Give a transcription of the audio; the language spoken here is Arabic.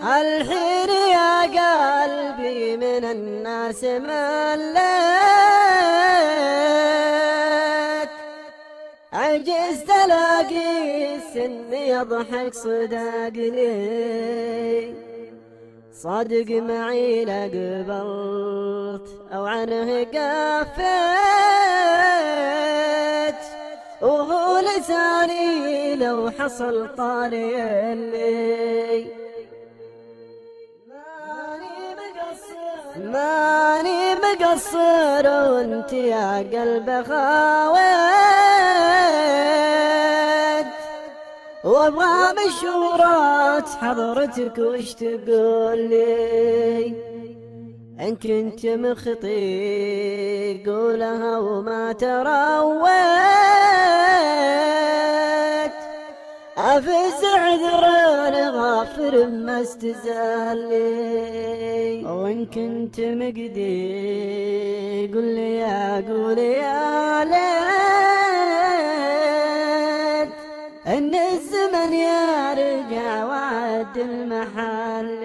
الحين يا قلبي من الناس مليت، عجزت الاقي السن يضحك صدق لي، صادق معي لا قبلت او عنه قفيت، وهو لساني لو حصل طاري اللي ماني مقصر وانت يا قلب خاويت، وابغى مشورات حضرتك وش تقول لي، ان كنت مخطي قولها وما ترويت، أفز عذران غافر ما استزال لي، وإن كنت مقدي قل لي يا ليت، إن الزمن يرجع وعد المحل.